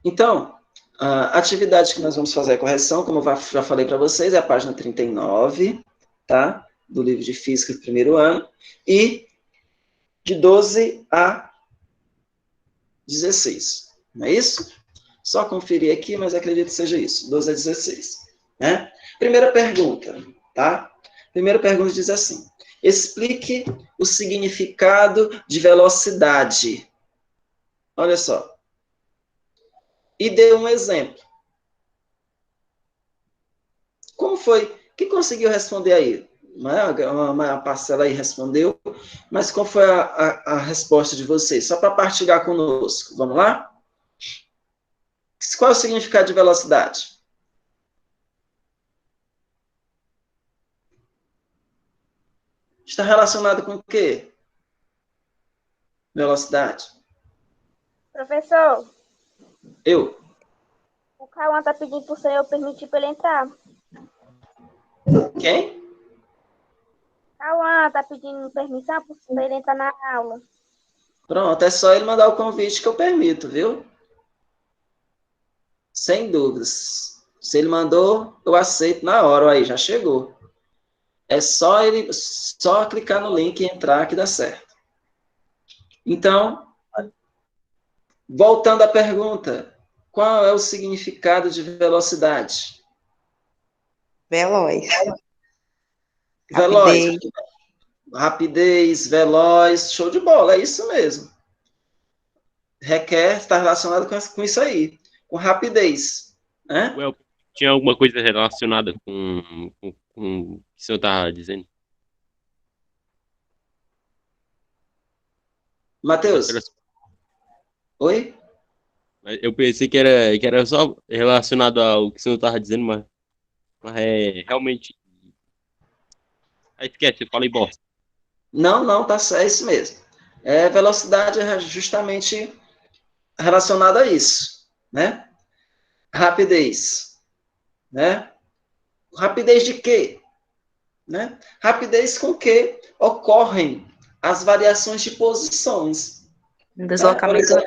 Então, a atividade que nós vamos fazer a correção, como eu já falei para vocês, é a página 39, tá? Do livro de Física do primeiro ano, e de 12 a 16. Não é isso? Só conferir aqui, mas acredito que seja isso, 12 a 16. Né? Primeira pergunta, tá? Primeira pergunta diz assim: explique o significado de velocidade. Olha só. E dê um exemplo. Como foi? Quem conseguiu responder aí? Uma parcela aí respondeu, mas qual foi a resposta de vocês? Só para partilhar conosco. Vamos lá? Qual é o significado de velocidade? Está relacionado com o quê? Velocidade. Professor, Eu. o Cauã tá pedindo pro senhor permitir para ele entrar. Quem? Cauã tá pedindo permissão para ele entrar na aula. Pronto, é só ele mandar o convite que eu permito, viu? Sem dúvidas. Se ele mandou, eu aceito na hora. Aí, já chegou. É só clicar no link e entrar que dá certo. Então, voltando à pergunta, qual é o significado de velocidade? Veloz. Veloz. Rapidez. Rapidez, veloz, show de bola, é isso mesmo. Requer estar relacionado com isso aí, com rapidez. Né? Well, tinha alguma coisa relacionada com o que o senhor estava dizendo? Matheus? Oi? Eu pensei que era só relacionado ao que o senhor estava dizendo, mas é realmente. Aí esquece, eu falei bosta. Não, tá certo, é isso mesmo. Velocidade é justamente relacionada a isso, né? Rapidez, né? Rapidez de quê? Né? Rapidez com que ocorrem as variações de posições. Um deslocamento. Tá?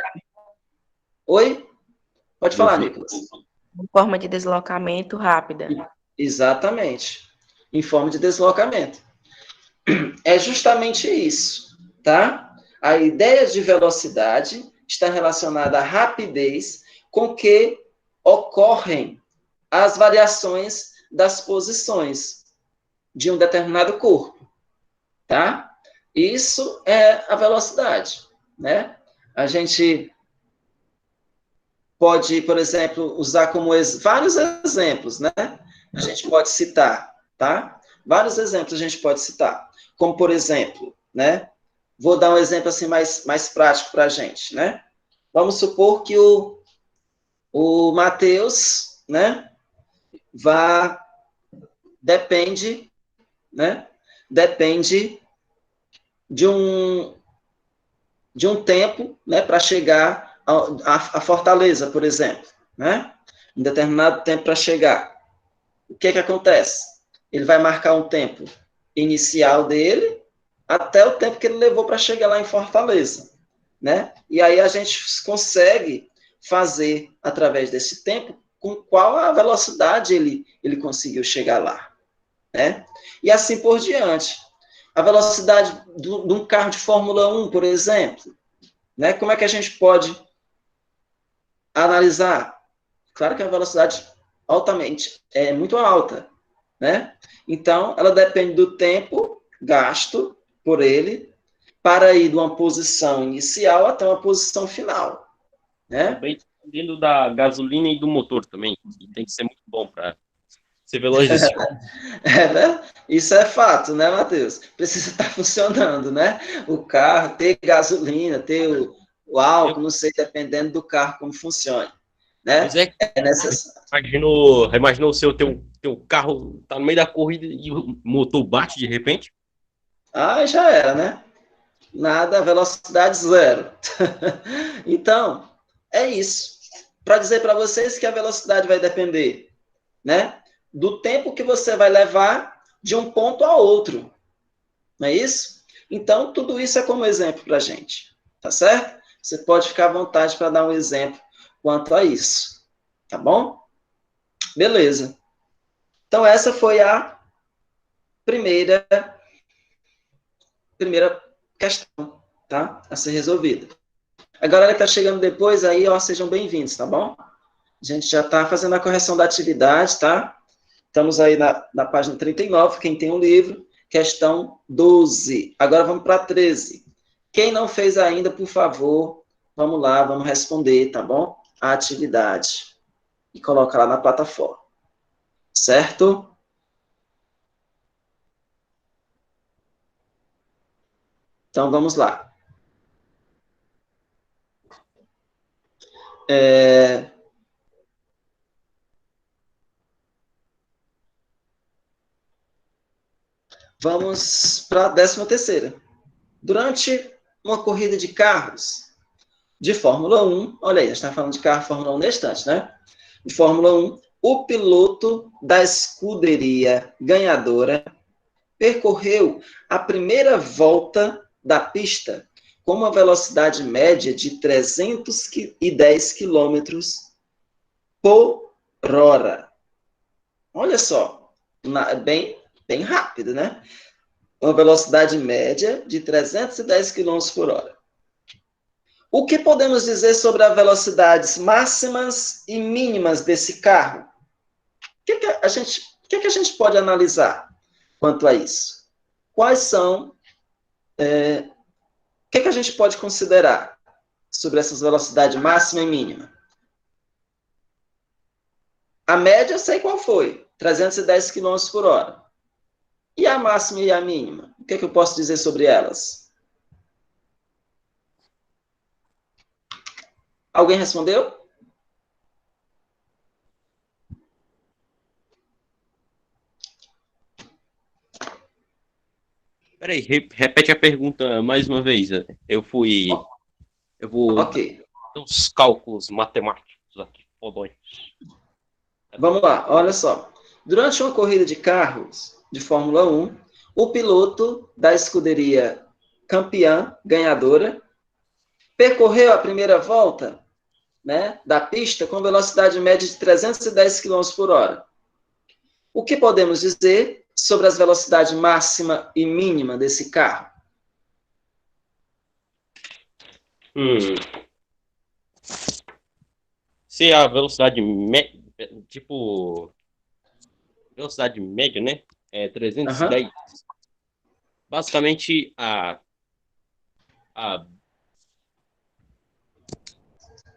Oi? Pode falar, Deslo- Nicolas. Uma forma de deslocamento rápida. Exatamente. Em forma de deslocamento. É justamente isso, tá? A ideia de velocidade está relacionada à rapidez com que ocorrem as variações das posições de um determinado corpo, tá? Isso é a velocidade, né? A gente pode, por exemplo, usar como vários exemplos, né? A gente pode citar, tá? Vários exemplos a gente pode citar. Como, por exemplo, né? Vou dar um exemplo assim mais prático para a gente, né? Vamos supor que o Matheus, né? Depende, né? Depende de um tempo, né? Para chegar a Fortaleza, por exemplo, né? Um determinado tempo para chegar. O que acontece? Ele vai marcar um tempo inicial dele até o tempo que ele levou para chegar lá em Fortaleza, né? E aí a gente consegue fazer, através desse tempo, com qual a velocidade ele conseguiu chegar lá, né? E assim por diante. A velocidade de um carro de Fórmula 1, por exemplo, né? Como é que a gente pode analisar? Claro que a velocidade é muito alta, né? Então, ela depende do tempo gasto por ele para ir de uma posição inicial até uma posição final, né? Também dependendo da gasolina e do motor também. E tem que ser muito bom para ser veloz desse jogo. Né? Isso é fato, né, Matheus? Precisa estar funcionando, né? O carro, ter gasolina, ter o álcool, não sei, dependendo do carro, como funciona, né? Pois é, É necessário. imaginou o teu carro tá no meio da corrida e o motor bate de repente? Ah, já era, né? Nada, velocidade zero. Então, é isso. Para dizer para vocês que a velocidade vai depender, né? Do tempo que você vai levar de um ponto a outro. Não é isso? Então, tudo isso é como exemplo para a gente. Tá certo? Você pode ficar à vontade para dar um exemplo quanto a isso. Tá bom? Beleza. Então, essa foi a primeira questão, tá? A ser resolvida. A galera que está chegando depois aí, ó, sejam bem-vindos, tá bom? A gente já está fazendo a correção da atividade, tá? Estamos aí na página 39, quem tem um livro, questão 12. Agora vamos para 13. Quem não fez ainda, por favor, vamos lá, vamos responder, tá bom? A atividade. E coloca lá na plataforma. Certo? Então, vamos lá. Vamos para a 13ª. Durante uma corrida de carros de Fórmula 1, olha aí, a gente está falando de carro Fórmula 1 neste instante, né? De Fórmula 1, o piloto da escuderia ganhadora percorreu a primeira volta da pista com uma velocidade média de 310 km por hora. Olha só, bem rápido, né? Uma velocidade média de 310 km por hora. O que podemos dizer sobre as velocidades máximas e mínimas desse carro? O que a gente pode analisar quanto a isso? Quais são... o que a gente pode considerar sobre essas velocidades máxima e mínima? A média eu sei qual foi, 310 km por hora. E a máxima e a mínima? O que eu posso dizer sobre elas? Alguém respondeu? Peraí, repete a pergunta mais uma vez. Eu vou Ok. dar uns cálculos matemáticos aqui, fodões. Vamos lá, olha só. Durante uma corrida de carros de Fórmula 1, o piloto da escuderia campeã, ganhadora, percorreu a primeira volta, né, da pista com velocidade média de 310 km por hora. O que podemos dizer sobre as velocidades máxima e mínima desse carro? Se a velocidade média, velocidade média, né? É 310. Basicamente,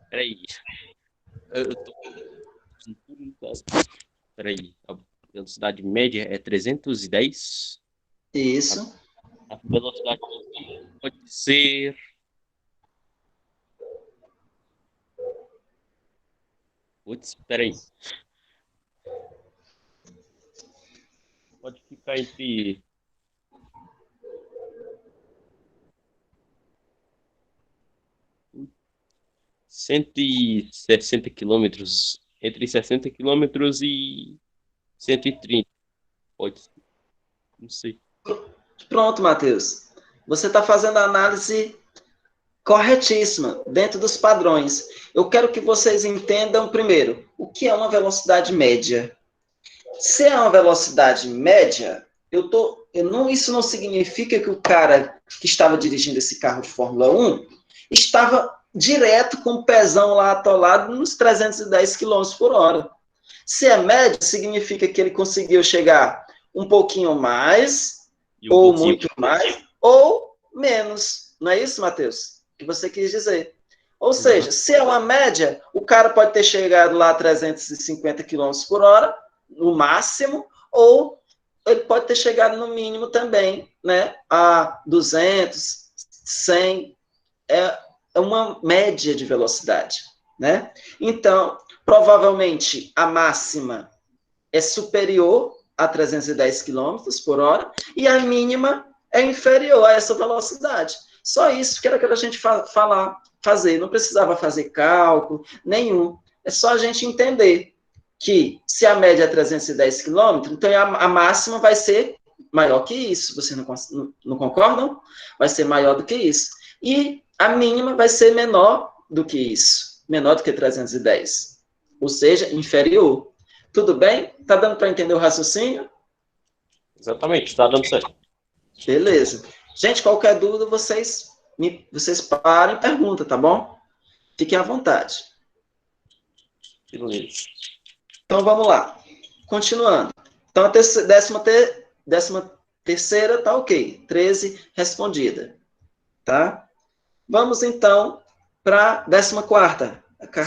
peraí. Peraí. A velocidade média é 310. Isso. A velocidade pode ser... Putz, peraí. Pode ficar entre... ...160 quilômetros. Entre 60 quilômetros e 130. Pode ser. Não sei. Pronto, Matheus. Você está fazendo a análise corretíssima, dentro dos padrões. Eu quero que vocês entendam, primeiro, o que é uma velocidade média. Se é uma velocidade média, isso não significa que o cara que estava dirigindo esse carro de Fórmula 1 estava direto com o pezão lá atolado nos 310 km por hora. Se é média, significa que ele conseguiu chegar um pouquinho mais, ou muito mais, ou menos. Não é isso, Matheus? Que você quis dizer. Ou seja, se é uma média, o cara pode ter chegado lá a 350 km por hora, no máximo, ou ele pode ter chegado no mínimo também, né, a 200, 100, é uma média de velocidade, né? Então, provavelmente, a máxima é superior a 310 km por hora e a mínima é inferior a essa velocidade. Só isso que era que a gente fazer. Não precisava fazer cálculo nenhum. É só a gente entender que se a média é 310 km, então a máxima vai ser maior que isso. Vocês não concordam? Vai ser maior do que isso. E a mínima vai ser menor do que isso. menor do que 310. Ou seja, inferior. Tudo bem? Tá dando para entender o raciocínio? Exatamente, está dando certo. Beleza. Gente, qualquer dúvida, vocês parem e perguntam, tá bom? Fiquem à vontade. Beleza. Então, vamos lá. Continuando. Então, a décima terceira tá ok. 13 respondida. Tá? Vamos, então, para a 14ª,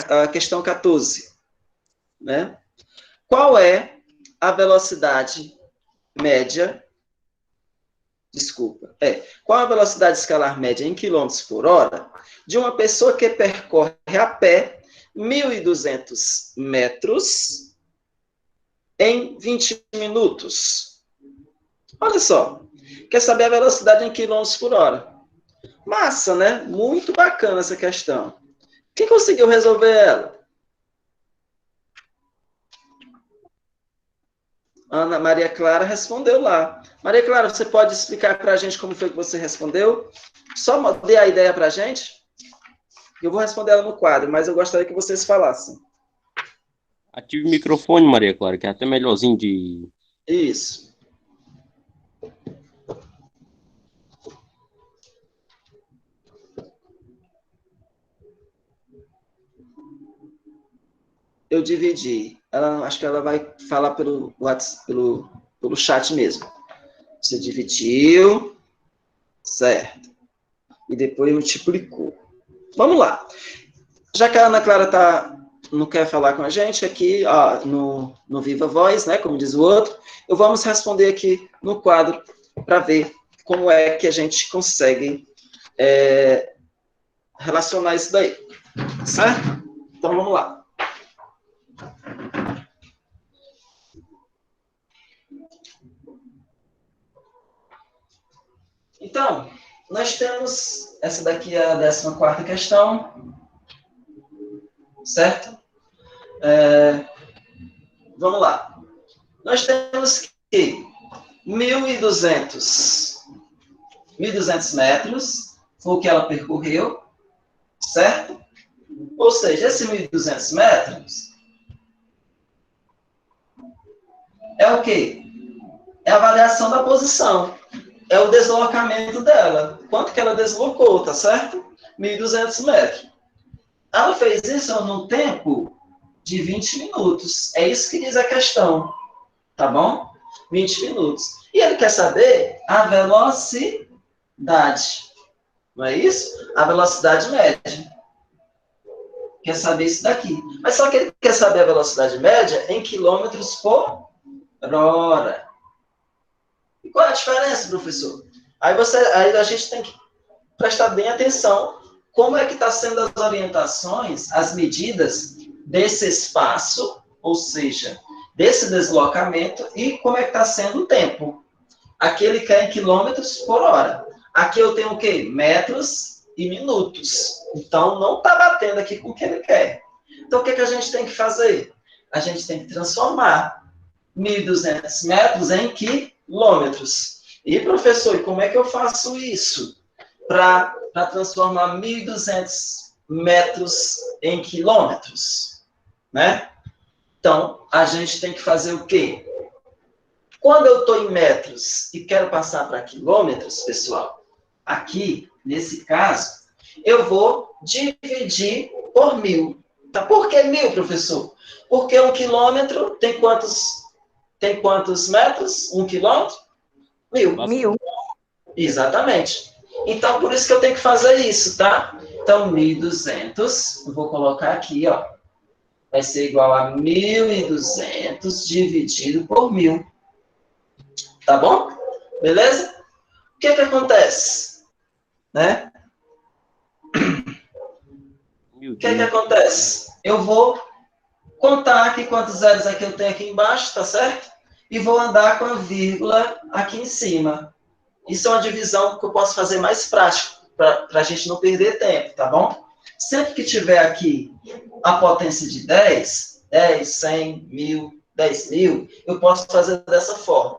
a questão 14. Né? Qual é a velocidade média... Desculpa. Qual a velocidade escalar média em quilômetros por hora de uma pessoa que percorre a pé 1.200 metros em 20 minutos? Olha só. Quer saber a velocidade em quilômetros por hora? Massa, né? Muito bacana essa questão. Quem conseguiu resolver ela? Ana Maria Clara respondeu lá. Maria Clara, você pode explicar para a gente como foi que você respondeu? Só dê a ideia para a gente. Eu vou responder ela no quadro, mas eu gostaria que vocês falassem. Ative o microfone, Maria Clara, que é até melhorzinho de... Isso. Eu dividi. Acho que ela vai falar pelo WhatsApp, pelo chat mesmo. Você dividiu, certo. E depois multiplicou. Vamos lá. Já que a Ana Clara não quer falar com a gente aqui, no Viva Voz, né, como diz o outro, vamos responder aqui no quadro para ver como é que a gente consegue relacionar isso daí. Certo? Então, vamos lá. Então, nós temos, essa daqui é a 14ª questão, certo? Vamos lá. Nós temos que 1.200 metros foi o que ela percorreu, certo? Ou seja, esse 1.200 metros é o quê? É a variação da posição. É o deslocamento dela. Quanto que ela deslocou, tá certo? 1.200 metros. Ela fez isso num tempo de 20 minutos. É isso que diz a questão. Tá bom? 20 minutos. E ele quer saber a velocidade. Não é isso? A velocidade média. Quer saber isso daqui. Mas só que ele quer saber a velocidade média em quilômetros por hora. E qual é a diferença, professor? Aí a gente tem que prestar bem atenção como é que está sendo as orientações, as medidas desse espaço, ou seja, desse deslocamento, e como é que está sendo o tempo. Aqui ele quer em quilômetros por hora. Aqui eu tenho o quê? Metros e minutos. Então, não está batendo aqui com o que ele quer. Então, o que a gente tem que fazer? A gente tem que transformar 1.200 metros em quilômetros. E, professor, e como é que eu faço isso? Para transformar 1.200 metros em quilômetros, né? Então, a gente tem que fazer o quê? Quando eu estou em metros e quero passar para quilômetros, pessoal, aqui, nesse caso, eu vou dividir por 1.000. Tá? Por que 1.000, professor? Porque 1 quilômetro tem quantos metros? 1 quilômetro? 1.000. 1.000. Exatamente. Então, por isso que eu tenho que fazer isso, tá? Então, 1.200, eu vou colocar aqui, ó. Vai ser igual a 1.200 dividido por 1.000. Tá bom? Beleza? O que acontece? Né? O que acontece? Eu vou contar aqui quantos zeros aqui eu tenho aqui embaixo, tá certo? E vou andar com a vírgula aqui em cima. Isso é uma divisão que eu posso fazer mais prática, para a gente não perder tempo, tá bom? Sempre que tiver aqui a potência de 10, 100, 1.000, 10.000, eu posso fazer dessa forma.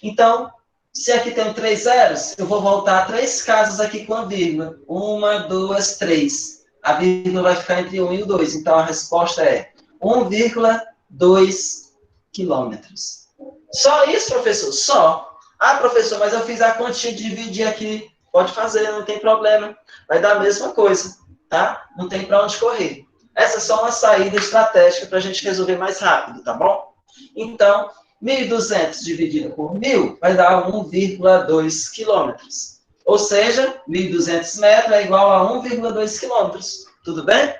Então, se aqui tem 3 zeros, eu vou voltar 3 casas aqui com a vírgula. 1, 2, 3. A vírgula vai ficar entre 1 e o 2. Então, a resposta é 1,2 quilômetros. Só isso, professor? Só. Ah, professor, mas eu fiz a continha de dividir aqui. Pode fazer, não tem problema. Vai dar a mesma coisa, tá? Não tem para onde correr. Essa é só uma saída estratégica para a gente resolver mais rápido, tá bom? Então, 1.200 dividido por 1.000 vai dar 1,2 quilômetros. Ou seja, 1.200 metros é igual a 1,2 quilômetros. Tudo bem?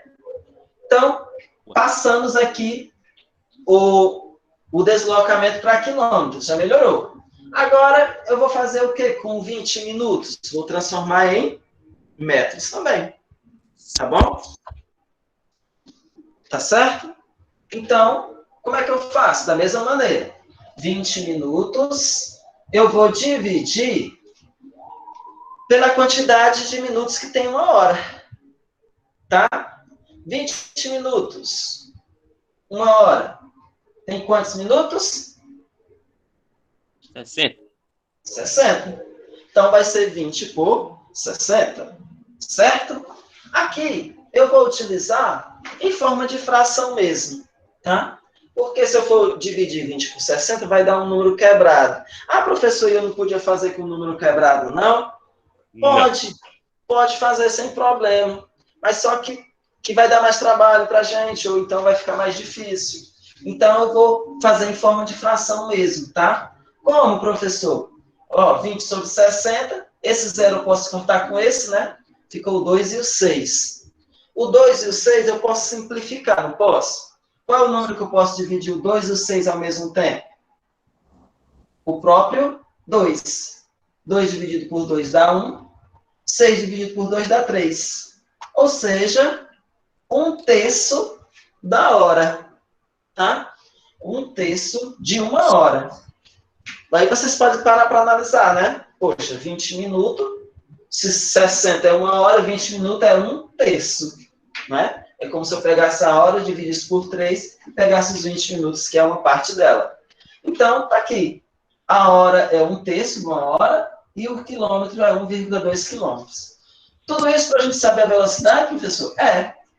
Então, passamos aqui o deslocamento para quilômetros. Já melhorou. Agora, eu vou fazer o quê? Com 20 minutos. Vou transformar em metros também. Tá bom? Tá certo? Então, como é que eu faço? Da mesma maneira. 20 minutos, eu vou dividir pela quantidade de minutos que tem uma hora. Tá? 20 minutos. Uma hora. Tem quantos minutos? 60. 60. Então, vai ser 20 por 60. Certo? Aqui, eu vou utilizar em forma de fração mesmo. Tá? Porque se eu for dividir 20 por 60, vai dar um número quebrado. Ah, professor, eu não podia fazer com o número quebrado, não? Pode fazer sem problema. Mas só que vai dar mais trabalho para a gente, ou então vai ficar mais difícil. Então, eu vou fazer em forma de fração mesmo, tá? Como, professor? Ó, 20 sobre 60, esse zero eu posso cortar com esse, né? Ficou o 2 e o 6. O 2 e o 6 eu posso simplificar, não posso? Qual é o número que eu posso dividir o 2 e o 6 ao mesmo tempo? O próprio 2. 2 dividido por 2 dá 1. 6 dividido por 2 dá 3. Ou seja, 1/3 da hora. Tá? 1/3 de uma hora. Daí vocês podem parar para analisar, né? Poxa, 20 minutos, se 60 é uma hora, 20 minutos é 1/3. Né? É como se eu pegasse a hora, dividisse por 3 e pegasse os 20 minutos, que é uma parte dela. Então, tá aqui. A hora é 1/3 de uma hora e o quilômetro é 1,2 quilômetros. Tudo isso para a gente saber a velocidade, professor?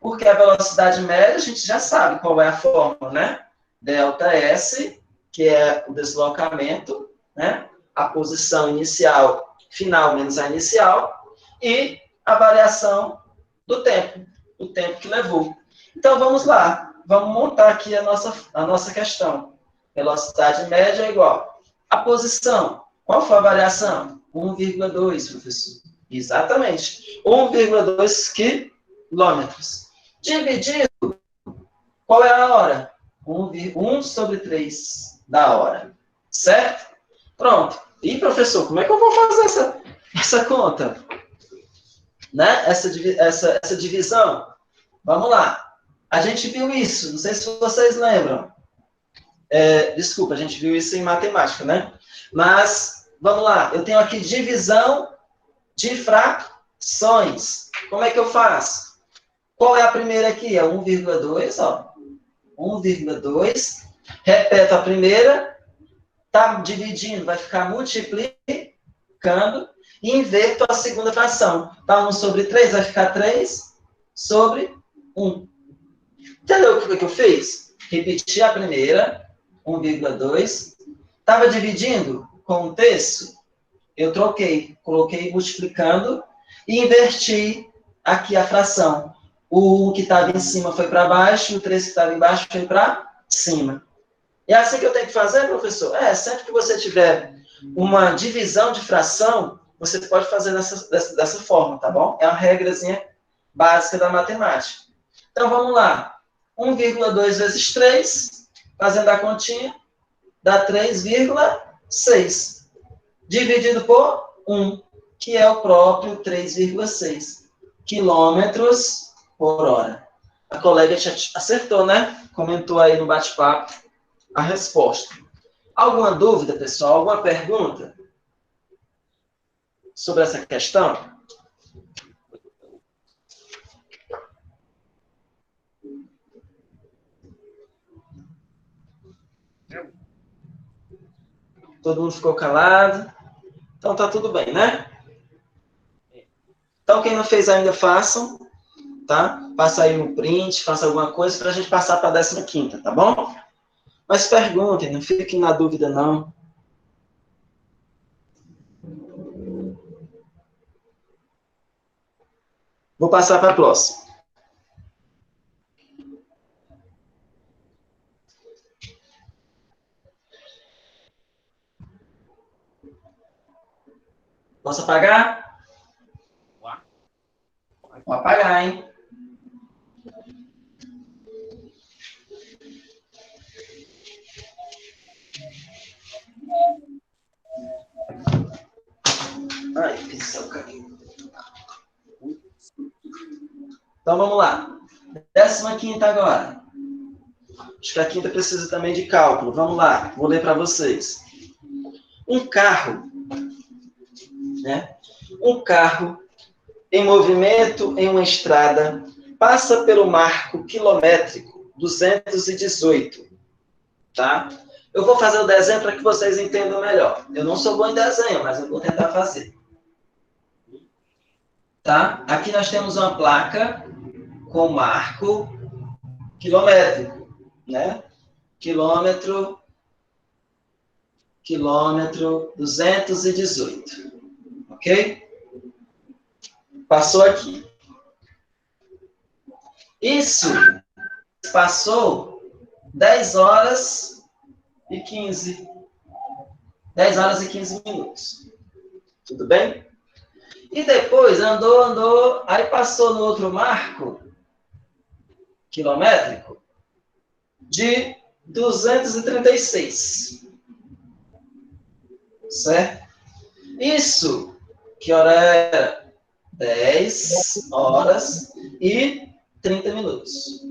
Porque a velocidade média a gente já sabe qual é a fórmula, né? Delta S, que é o deslocamento, né? A posição inicial, final menos a inicial, e a variação do tempo, o tempo que levou. Então, vamos lá. Vamos montar aqui a nossa questão. Velocidade média é igual. A posição. Qual foi a variação? 1,2, professor. Exatamente. 1,2 quilômetros. Dividido, qual é a hora? 1 sobre 3 da hora. Certo? Pronto. E, professor, como é que eu vou fazer essa conta? Né? Essa divisão? Vamos lá. A gente viu isso, não sei se vocês lembram. Desculpa, a gente viu isso em matemática, né? Mas, vamos lá. Eu tenho aqui divisão de frações. Como é que eu faço? Qual é a primeira aqui? É 1,2, ó. 1,2. Repeto a primeira. Tá dividindo, vai ficar multiplicando. E inverto a segunda fração. Tá 1 sobre 3, vai ficar 3 sobre 1. Entendeu o que eu fiz? Repeti a primeira, 1,2. Estava dividindo com um terço? Eu troquei, coloquei multiplicando e inverti aqui a fração. O 1 que estava em cima foi para baixo, e o 3 que estava embaixo foi para cima. É assim que eu tenho que fazer, professor? Sempre que você tiver uma divisão de fração, você pode fazer dessa forma, tá bom? É uma regrazinha básica da matemática. Então, vamos lá. 1,2 vezes 3, fazendo a continha, dá 3,6. Dividido por 1, que é o próprio 3,6 quilômetros por hora. A colega já acertou, né? Comentou aí no bate-papo a resposta. Alguma dúvida, pessoal? Alguma pergunta sobre essa questão? Todo mundo ficou calado? Então tá tudo bem, né? Então quem não fez ainda, façam. tá? Faça aí um print, faça alguma coisa para a gente passar para a 15ª, tá bom? Mas perguntem, não fiquem na dúvida, não. Vou passar para a próxima. Posso apagar? Vou apagar, hein? Ai, pincel caiu. Então, vamos lá. 15ª agora. Acho que a quinta precisa também de cálculo. Vamos lá, vou ler para vocês. Um carro, né? Um carro em movimento em uma estrada passa pelo marco quilométrico 218, tá? Eu vou fazer o desenho para que vocês entendam melhor. Eu não sou bom em desenho, mas eu vou tentar fazer. Tá? Aqui nós temos uma placa com marco quilométrico, né? Quilômetro 218, ok? Passou aqui. Isso passou 10 horas e 15. 10 horas e 15 minutos. Tudo bem? E depois andou, aí passou no outro marco quilométrico de 236. Certo? Isso, que hora era? 10 horas e 30 minutos.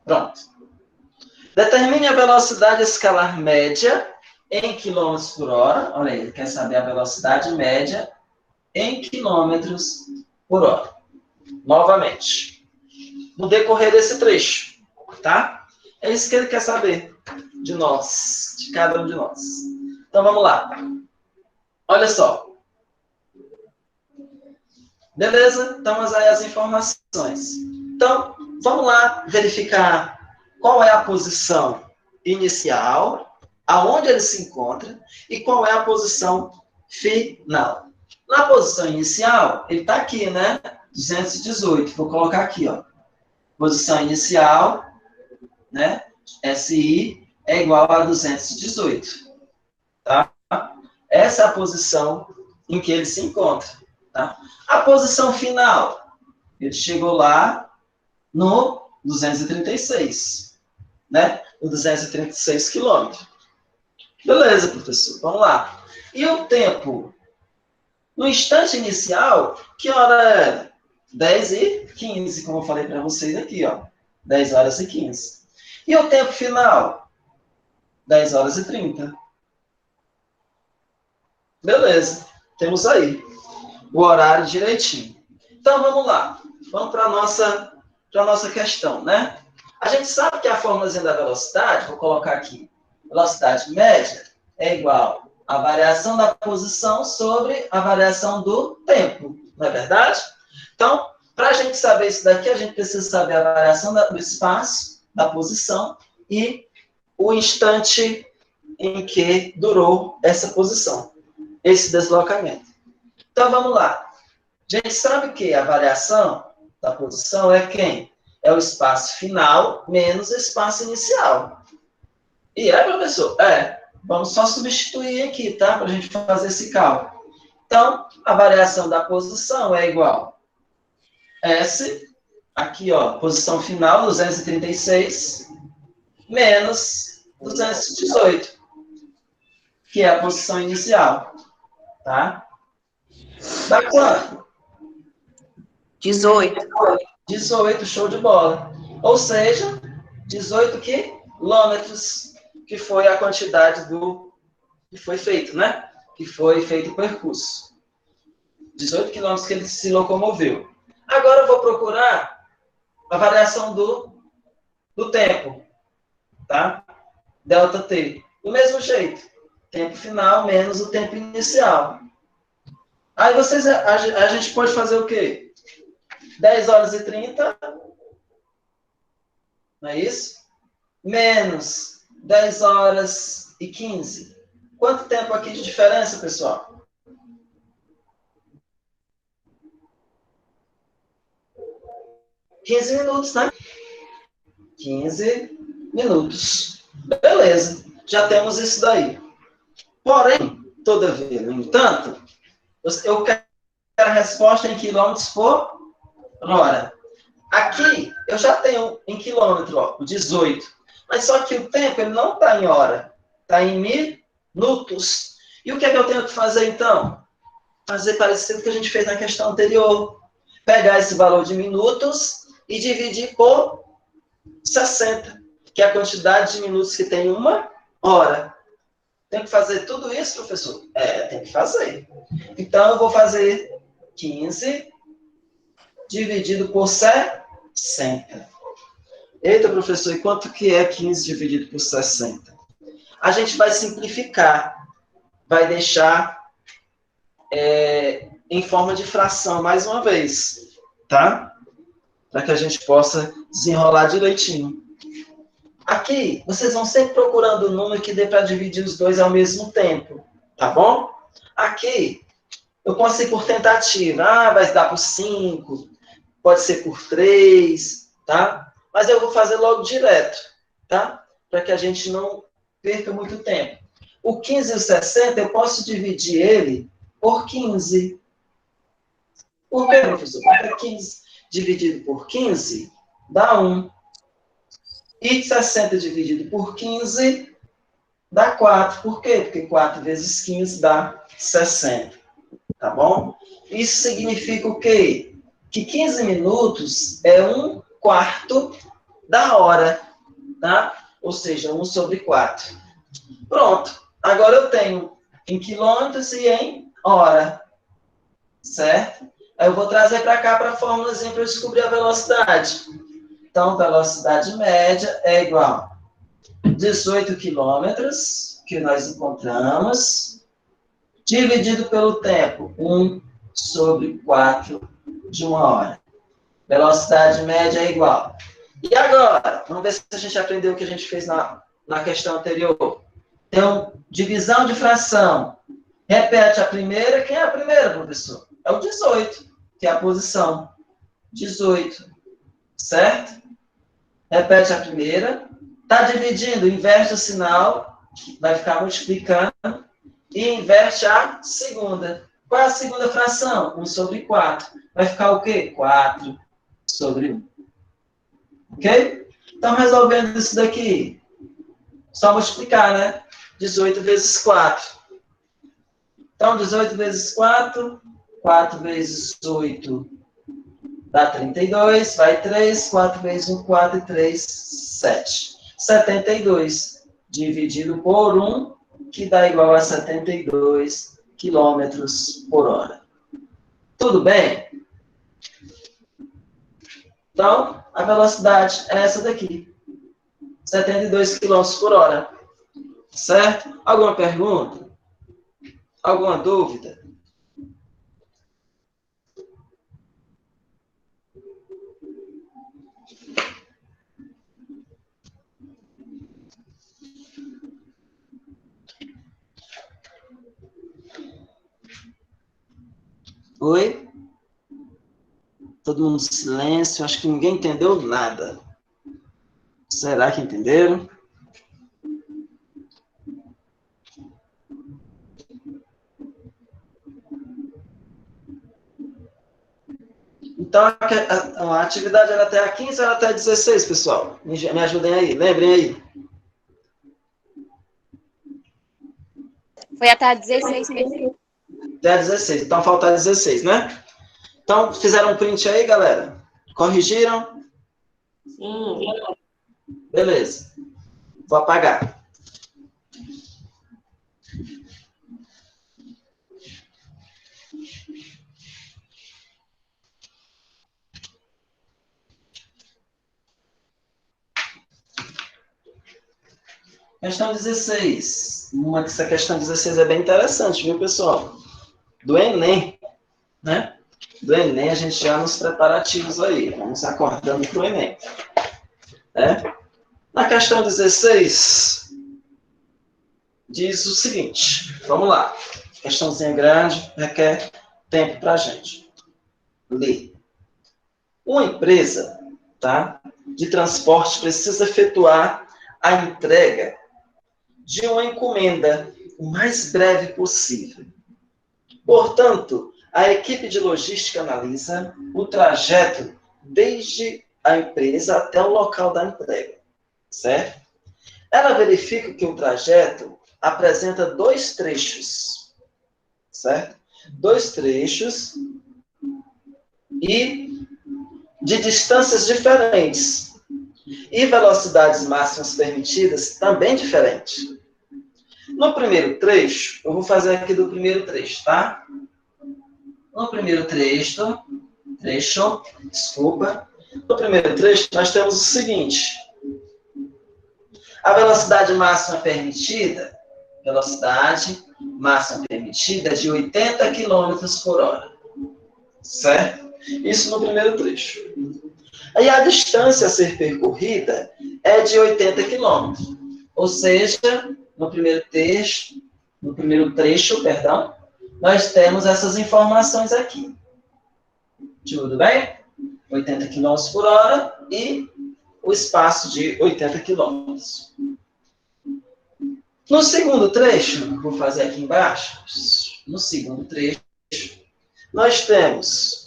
Pronto. Determine a velocidade escalar média em quilômetros por hora. Olha aí, ele quer saber a velocidade média em quilômetros por hora. Novamente. No decorrer desse trecho. Tá? É isso que ele quer saber de nós, de cada um de nós. Então, vamos lá. Olha só. Beleza? Estamos aí as informações. Então, vamos lá verificar qual é a posição inicial, aonde ele se encontra, e qual é a posição final. Na posição inicial, ele está aqui, né? 218. Vou colocar aqui, ó. Posição inicial, né? SI é igual a 218. Tá? Essa é a posição em que ele se encontra. Tá? A posição final, ele chegou lá no 236, né? No 236 quilômetros. Beleza, professor, vamos lá. E o tempo? No instante inicial, que hora era? 10 e 15, como eu falei para vocês aqui, ó. 10 horas e 15. E o tempo final? 10 horas e 30. Beleza, temos aí o horário direitinho. Então, vamos lá. Vamos para a nossa questão, né? A gente sabe que a fórmulazinha da velocidade, vou colocar aqui, velocidade média é igual à variação da posição sobre a variação do tempo, não é verdade? Então, para a gente saber isso daqui, a gente precisa saber a variação do espaço, da posição e o instante em que durou essa posição, esse deslocamento. Então, vamos lá. A gente sabe que a variação da posição é quem? É o espaço final menos o espaço inicial. E é, professor? É. Vamos só substituir aqui, tá? Para a gente fazer esse cálculo. Então, a variação da posição é igual a S, aqui, ó, posição final, 236, menos 218, que é a posição inicial. Tá? Dá quanto? 18. 18, show de bola. Ou seja, 18 quilômetros, que foi a quantidade que foi feito, né? Que foi feito o percurso. 18 quilômetros que ele se locomoveu. Agora eu vou procurar a variação do tempo, tá? Delta T. Do mesmo jeito. Tempo final menos o tempo inicial. Aí a gente pode fazer o quê? 10 horas e 30, não é isso? Menos 10 horas e 15. Quanto tempo aqui de diferença, pessoal? 15 minutos, né? 15 minutos. Beleza, já temos isso daí. Porém, todavia, no entanto, eu quero a resposta em quilômetros por hora. Aqui, eu já tenho em quilômetro, ó, o 18. Mas só que o tempo, ele não está em hora. Está em minutos. E o que é que eu tenho que fazer, então? Fazer parecido com o que a gente fez na questão anterior. Pegar esse valor de minutos e dividir por 60, que é a quantidade de minutos que tem uma hora. Tem que fazer tudo isso, professor? Tem que fazer. Então, eu vou fazer 15 dividido por 60. Eita, professor, e quanto que é 15 dividido por 60? A gente vai simplificar. Vai deixar em forma de fração, mais uma vez. Tá? Para que a gente possa desenrolar direitinho. Aqui, vocês vão sempre procurando o número que dê para dividir os dois ao mesmo tempo. Tá bom? Aqui, eu consigo por tentativa. Vai dar por 5, pode ser por 3, tá? Mas eu vou fazer logo direto, tá? Para que a gente não perca muito tempo. O 15 e o 60, eu posso dividir ele por 15. Por quê, professor? Porque 15 dividido por 15 dá 1. E 60 dividido por 15 dá 4. Por quê? Porque 4 vezes 15 dá 60. Tá bom? Isso significa o quê? Que 15 minutos é 1/4 da hora. Tá? Ou seja, 1 sobre 4. Pronto. Agora eu tenho em quilômetros e em hora. Certo? Aí eu vou trazer para cá para a fórmulazinha para eu descobrir a velocidade. Então, velocidade média é igual a 18 quilômetros, que nós encontramos, dividido pelo tempo, 1 sobre 4 de uma hora. Velocidade média é igual. E agora, vamos ver se a gente aprendeu o que a gente fez na questão anterior. Então, divisão de fração. Repete a primeira. Quem é a primeira, professor? É o 18, que é a posição. 18. Certo? Repete a primeira. Está dividindo, inverte o sinal, vai ficar multiplicando, e inverte a segunda. Qual é a segunda fração? 1 sobre 4. Vai ficar o quê? 4 sobre 1. Ok? Então, resolvendo isso daqui, só multiplicar, né? 18 vezes 4. Então, 18 vezes 4, 4 vezes 8 dá 32, vai 3, 4 vezes 1, 4 e 3, 7. 72 dividido por 1, que dá igual a 72 quilômetros por hora. Tudo bem? Então, a velocidade é essa daqui. 72 quilômetros por hora. Certo? Alguma pergunta? Alguma dúvida? Oi? Todo mundo em silêncio, acho que ninguém entendeu nada. Será que entenderam? Então, a atividade era até a 15 ou era até a 16, pessoal? Me ajudem aí, lembrem aí. Foi até a 16 mesmo. Até a 16, então falta a 16, né? Então, fizeram um print aí, galera? Corrigiram? Sim. Beleza. Vou apagar. Questão 16. Essa questão 16 é bem interessante, viu, pessoal? Do Enem, né? do Enem, a gente já nos preparativos aí. Vamos acordando para o Enem. Na questão 16, diz o seguinte. Vamos lá. Questãozinha grande, requer tempo para a gente ler. Uma empresa, tá, de transporte precisa efetuar a entrega de uma encomenda o mais breve possível. Portanto, a equipe de logística analisa o trajeto desde a empresa até o local da entrega, certo? Ela verifica que o trajeto apresenta dois trechos, certo? Dois trechos e de distâncias diferentes e velocidades máximas permitidas também diferentes. No primeiro trecho, eu vou fazer aqui do primeiro trecho, tá? No primeiro trecho, no primeiro trecho, nós temos o seguinte: a velocidade máxima permitida é de 80 km por hora, certo? Isso no primeiro trecho. Aí a distância a ser percorrida é de 80 km, ou seja, no primeiro trecho, nós temos essas informações aqui. Tudo bem? 80 km por hora e o espaço de 80 km. No segundo trecho, vou fazer aqui embaixo, no segundo trecho, nós temos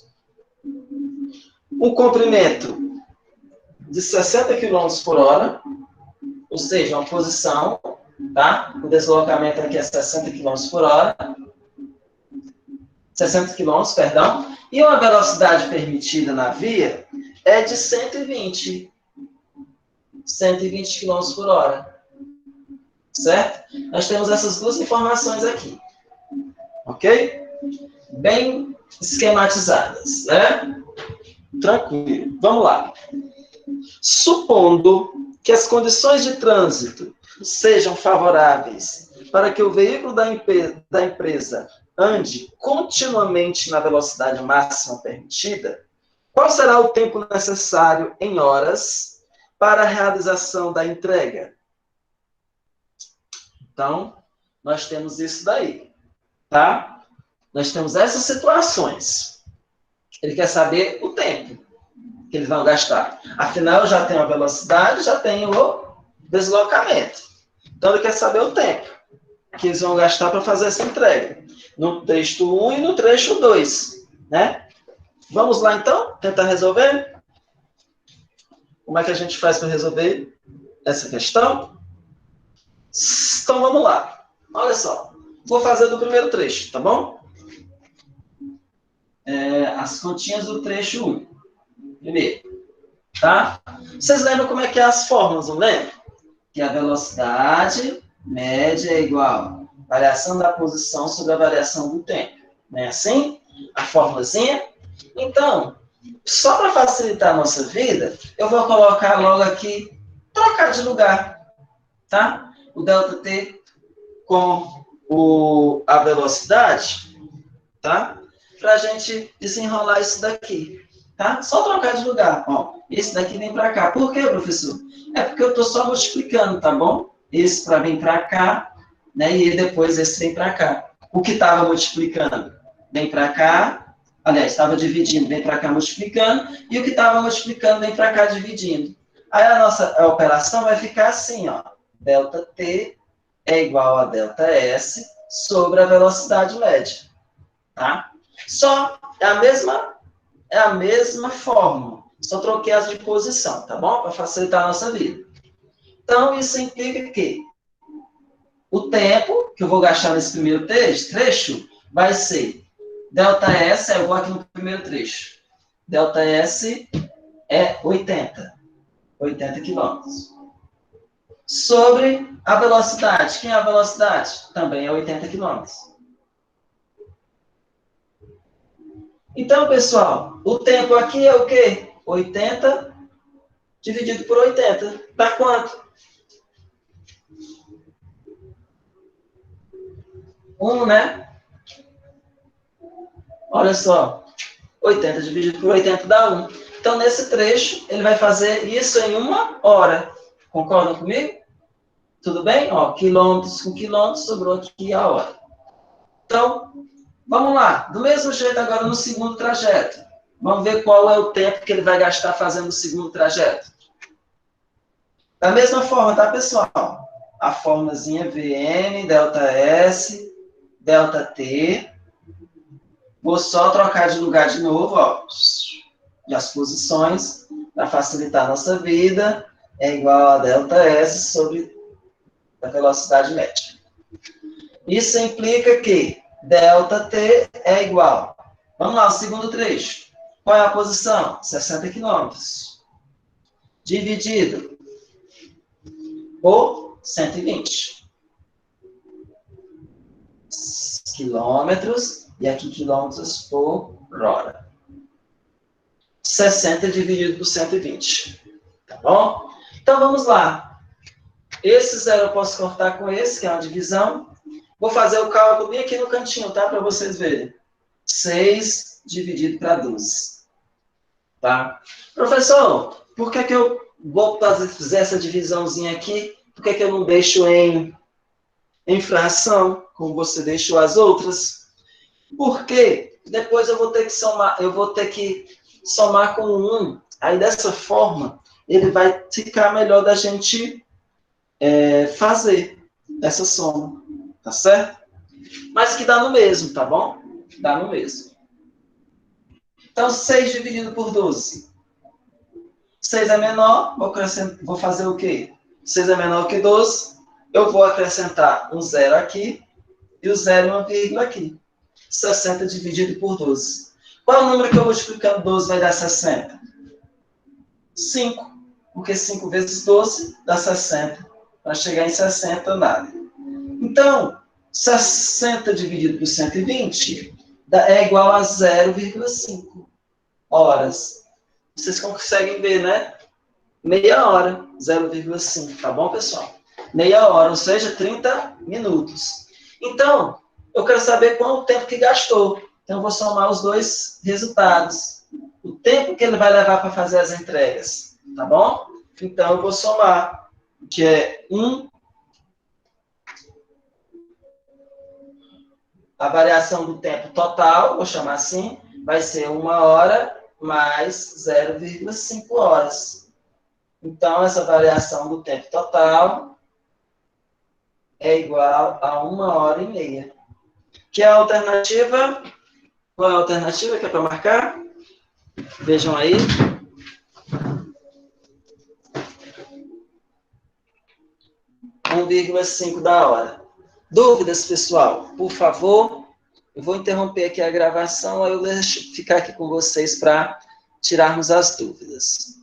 um comprimento de 60 km por hora, ou seja, uma posição, tá? O deslocamento aqui é 60 km por hora, 60 km, perdão, e uma velocidade permitida na via é de 120 km por hora, certo? Nós temos essas duas informações aqui, ok? Bem esquematizadas, né? Tranquilo, vamos lá. Supondo que as condições de trânsito sejam favoráveis para que o veículo da empresa ande continuamente na velocidade máxima permitida, qual será o tempo necessário em horas para a realização da entrega? Então, nós temos isso daí, tá? Nós temos essas situações. Ele quer saber o tempo que eles vão gastar. Afinal, já tem a velocidade, já tem o deslocamento. Então, ele quer saber o tempo que eles vão gastar para fazer essa entrega. No trecho 1 e no trecho 2, né? Vamos lá, então, tentar resolver? Como é que a gente faz para resolver essa questão? Então, vamos lá. Olha só. Vou fazer do primeiro trecho, tá bom? As continhas do trecho 1. Primeiro. Tá? Vocês lembram como é que é as fórmulas, não lembram? Que a velocidade média é igual a variação da posição sobre a variação do tempo. Não é assim? A formulazinha? Então, só para facilitar a nossa vida, eu vou colocar logo aqui, trocar de lugar, tá? O ΔT com a velocidade, tá? Para a gente desenrolar isso daqui, tá? Só trocar de lugar, ó. Esse daqui vem para cá. Por quê, professor? É porque eu estou só multiplicando, tá bom? Esse para vir para cá, né? E depois esse vem para cá. O que estava multiplicando vem para cá. Aliás, estava dividindo, vem para cá multiplicando. E o que estava multiplicando vem para cá dividindo. Aí a nossa operação vai ficar assim, ó. ΔT é igual a ΔS sobre a velocidade média, tá? Só é a mesma fórmula. Só troquei as de posição, tá bom? Para facilitar a nossa vida. Então, isso implica que o tempo que eu vou gastar nesse primeiro trecho vai ser ΔS, eu vou aqui no primeiro trecho. ΔS é 80 km. Sobre a velocidade. Quem é a velocidade? Também é 80 km. Então, pessoal, o tempo aqui é o quê? 80 dividido por 80. Dá quanto? 1, né? Olha só. 80 dividido por 80 dá 1. Então, nesse trecho, ele vai fazer isso em 1 hora. Concordam comigo? Tudo bem? Ó, quilômetros com quilômetros, sobrou aqui a hora. Então, vamos lá. Do mesmo jeito agora no segundo trajeto. Vamos ver qual é o tempo que ele vai gastar fazendo o segundo trajeto. Da mesma forma, tá, pessoal? A formulazinha Vn, ΔS, ΔT. Vou só trocar de lugar de novo, ó. As posições, para facilitar a nossa vida, é igual a ΔS sobre a velocidade média. Isso implica que ΔT é igual. Vamos lá, o segundo trecho. Qual é a posição? 60 km. Dividido por 120. Quilômetros, e aqui quilômetros por hora. 60 dividido por 120. Tá bom? Então, vamos lá. Esse zero eu posso cortar com esse, que é uma divisão. Vou fazer o cálculo bem aqui no cantinho, tá? Para vocês verem. 6 dividido para 12. Tá? Professor, por que eu vou fazer essa divisãozinha aqui? Por que eu não deixo em fração, como você deixou as outras? Porque depois eu vou ter que somar com 1. Aí, dessa forma, ele vai ficar melhor da gente fazer essa soma. Tá certo? Mas que dá no mesmo, tá bom? Dá no mesmo. Então, 6 dividido por 12. 6 é menor, vou fazer o quê? 6 é menor que 12, eu vou acrescentar um zero aqui e o zero e uma vírgula aqui. 60 dividido por 12. Qual é o número que eu multiplicando 12 vai dar 60? 5. Porque 5 vezes 12 dá 60. Para chegar em 60, nada. Então, 60 dividido por 120 é igual a 0,5 horas. Vocês conseguem ver, né? Meia hora, 0,5, tá bom, pessoal? Meia hora, ou seja, 30 minutos. Então, eu quero saber qual é o tempo que gastou. Então, eu vou somar os dois resultados. O tempo que ele vai levar para fazer as entregas, tá bom? Então, eu vou somar, que é 1. A variação do tempo total, vou chamar assim, vai ser 1 hora mais 0,5 horas. Então, essa variação do tempo total é igual a 1 hora e meia. Que é a alternativa? Qual é a alternativa que é para marcar? Vejam aí. – 1,5 da hora. Dúvidas, pessoal? Por favor, eu vou interromper aqui a gravação, aí eu deixo ficar aqui com vocês para tirarmos as dúvidas.